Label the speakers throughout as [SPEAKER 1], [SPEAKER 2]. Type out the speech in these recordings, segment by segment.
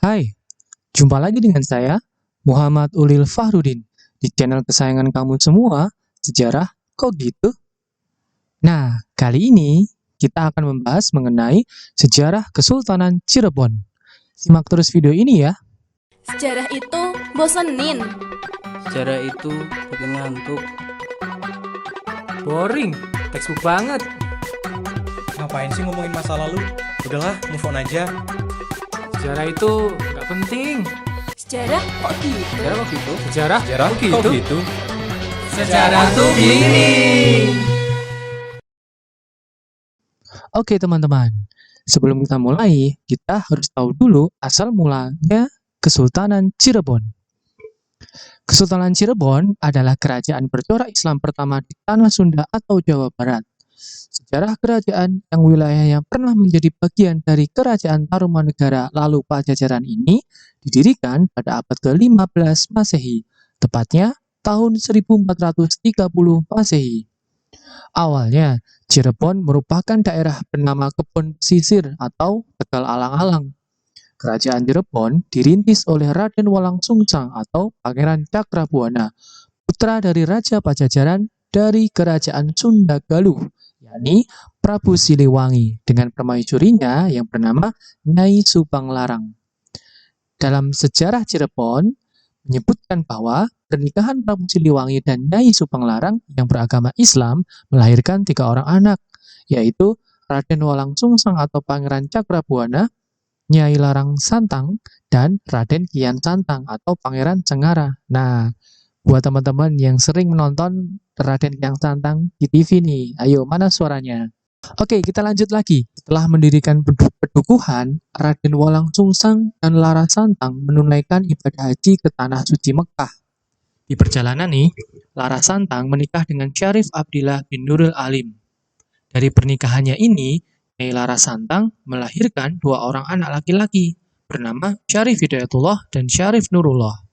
[SPEAKER 1] Hai, jumpa lagi dengan saya, Muhammad Ulil Fahrudin, di channel kesayangan kamu semua, Sejarah Kok Gitu? Nah, kali ini kita akan membahas mengenai sejarah Kesultanan Cirebon. Simak terus video ini ya.
[SPEAKER 2] Sejarah itu bosenin.
[SPEAKER 3] Sejarah itu bikin ngantuk.
[SPEAKER 4] Boring, textbook banget.
[SPEAKER 5] Ngapain sih ngomongin masa lalu? Udahlah, move on aja.
[SPEAKER 4] Sejarah itu nggak penting.
[SPEAKER 2] Sejarah kok gitu?
[SPEAKER 3] Sejarah kok gitu?
[SPEAKER 4] Sejarah
[SPEAKER 5] Kok gitu?
[SPEAKER 4] Sejarah tuh gini.
[SPEAKER 1] Oke teman-teman, sebelum kita mulai, kita harus tahu dulu asal mulanya Kesultanan Cirebon. Kesultanan Cirebon adalah kerajaan bercorak Islam pertama di Tanah Sunda atau Jawa Barat. Sejarah kerajaan yang wilayahnya pernah menjadi bagian dari Kerajaan Tarumanegara lalu Pajajaran ini didirikan pada abad ke-15 Masehi, tepatnya tahun 1430 Masehi. Awalnya, Cirebon merupakan daerah bernama Kebon Pesisir atau Tegal Alang-Alang. Kerajaan Cirebon dirintis oleh Raden Walangsungsang atau Pangeran Cakrabuana, putra dari Raja Pajajaran dari Kerajaan Sunda Galuh, yakni Prabu Siliwangi, dengan permaisurinya yang bernama Nyai Subanglarang. Dalam sejarah Cirebon menyebutkan bahwa pernikahan Prabu Siliwangi dan Nyai Subanglarang yang beragama Islam melahirkan 3 orang anak, yaitu Raden Walangsungsang atau Pangeran Cakrabuana, Nyai Larang Santang, dan Raden Kian Santang atau Pangeran Cengara. Nah, buat teman-teman yang sering menonton Raden Kian Santang di TV nih, ayo mana suaranya? Oke, kita lanjut lagi. Setelah mendirikan pedukuhan, Raden Walangsungsang dan Lara Santang menunaikan ibadah haji ke Tanah Suci Mekah. Di perjalanan nih, Lara Santang menikah dengan Syarif Abdillah bin Nurul Alim. Dari pernikahannya ini, Nyai Lara Santang melahirkan 2 orang anak laki-laki bernama Syarif Hidayatullah dan Syarif Nurullah.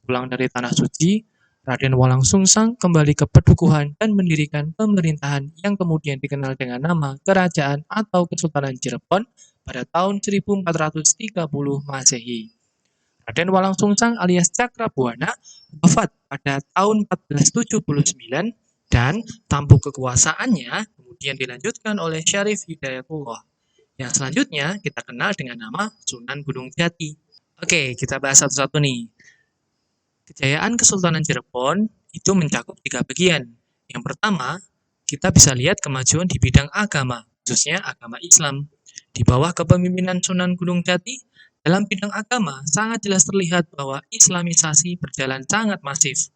[SPEAKER 1] Pulang dari Tanah Suci, Raden Walangsungsang kembali ke pedukuhan dan mendirikan pemerintahan yang kemudian dikenal dengan nama Kerajaan atau Kesultanan Cirebon pada tahun 1430 Masehi. Raden Walangsungsang alias Cakrabuana wafat pada tahun 1479 dan tampuk kekuasaannya kemudian dilanjutkan oleh Syarif Hidayatullah. Yang selanjutnya kita kenal dengan nama Sunan Gunung Jati. Oke, kita bahas satu-satu nih. Kejayaan Kesultanan Cirebon itu mencakup 3 bagian. Yang pertama, kita bisa lihat kemajuan di bidang agama, khususnya agama Islam. Di bawah kepemimpinan Sunan Gunung Jati, dalam bidang agama sangat jelas terlihat bahwa Islamisasi berjalan sangat masif.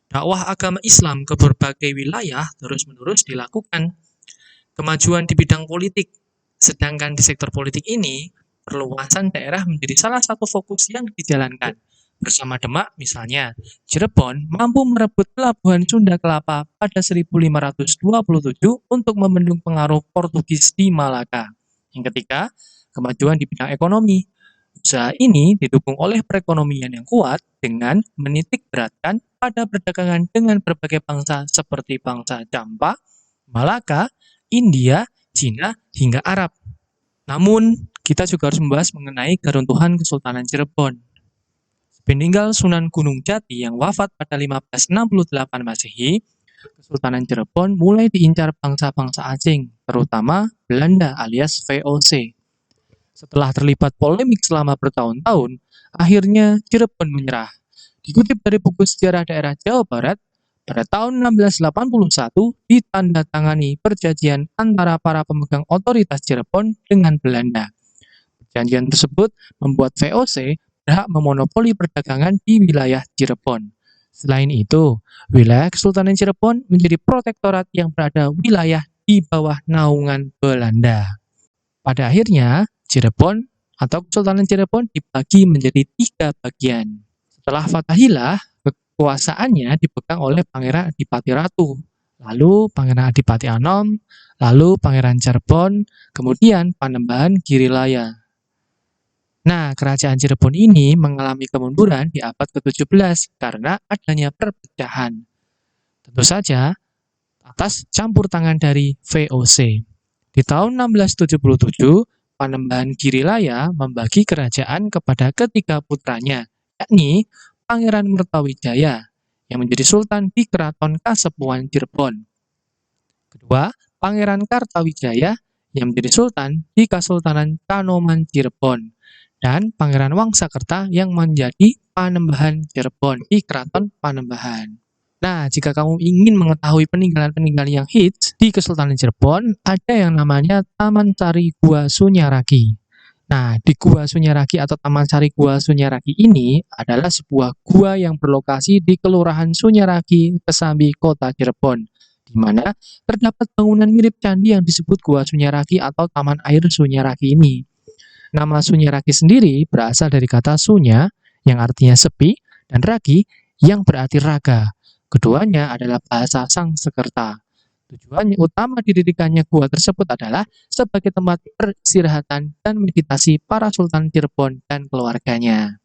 [SPEAKER 1] Dakwah agama Islam ke berbagai wilayah terus-menerus dilakukan. Kemajuan di bidang politik, sedangkan di sektor politik ini, perluasan daerah menjadi salah satu fokus yang dijalankan. Bersama Demak misalnya, Cirebon mampu merebut pelabuhan Sunda Kelapa pada 1527 untuk membendung pengaruh Portugis di Malaka. Yang ketiga, kemajuan di bidang ekonomi. Usaha ini didukung oleh perekonomian yang kuat dengan menitik beratkan pada perdagangan dengan berbagai bangsa seperti bangsa Champa, Malaka, India, Cina, hingga Arab. Namun, kita juga harus membahas mengenai keruntuhan Kesultanan Cirebon. Peninggal Sunan Gunung Jati yang wafat pada 1568 Masehi, Kesultanan Cirebon mulai diincar bangsa-bangsa asing, terutama Belanda alias VOC. Setelah terlibat polemik selama bertahun-tahun, akhirnya Cirebon menyerah. Dikutip dari buku Sejarah Daerah Jawa Barat, pada tahun 1681 ditandatangani perjanjian antara para pemegang otoritas Cirebon dengan Belanda. Perjanjian tersebut membuat VOC berhak memonopoli perdagangan di wilayah Cirebon. Selain itu, wilayah Kesultanan Cirebon menjadi protektorat yang berada wilayah di bawah naungan Belanda. Pada akhirnya, Cirebon atau Kesultanan Cirebon dibagi menjadi 3 bagian. Setelah Fatahillah, kekuasaannya dipegang oleh Pangeran Adipati Ratu, lalu Pangeran Adipati Anom, lalu Pangeran Cirebon, kemudian Panembahan Girilaya. Nah, Kerajaan Cirebon ini mengalami kemunduran di abad ke-17 karena adanya perpecahan. Tentu saja, atas campur tangan dari VOC. Di tahun 1677, Panembahan Girilaya membagi kerajaan kepada ketiga putranya, yakni Pangeran Mertawijaya yang menjadi sultan di Keraton Kasepuhan Cirebon. Kedua, Pangeran Kartawijaya yang menjadi sultan di Kesultanan Kanoman Cirebon. Dan Pangeran Wangsakerta yang menjadi Panembahan Cirebon di Keraton Panembahan. Nah, jika kamu ingin mengetahui peninggalan-peninggalan yang hits di Kesultanan Cirebon, ada yang namanya Taman Sari Gua Sunyaraki. Nah, di Gua Sunyaraki atau Taman Sari Gua Sunyaraki ini adalah sebuah gua yang berlokasi di Kelurahan Sunyaraki, Kesambi, Kota Cirebon, di mana terdapat bangunan mirip candi yang disebut Gua Sunyaraki atau Taman Air Sunyaraki ini. Nama Sunyaraki sendiri berasal dari kata sunya yang artinya sepi dan ragi yang berarti raga. Keduanya adalah bahasa Sangsekerta. Tujuan utama didirikannya gua tersebut adalah sebagai tempat peristirahatan dan meditasi para Sultan Cirebon dan keluarganya.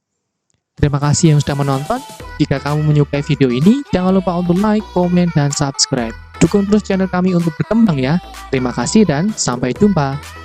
[SPEAKER 1] Terima kasih yang sudah menonton. Jika kamu menyukai video ini, jangan lupa untuk like, komen, dan subscribe. Dukung terus channel kami untuk berkembang ya. Terima kasih dan sampai jumpa.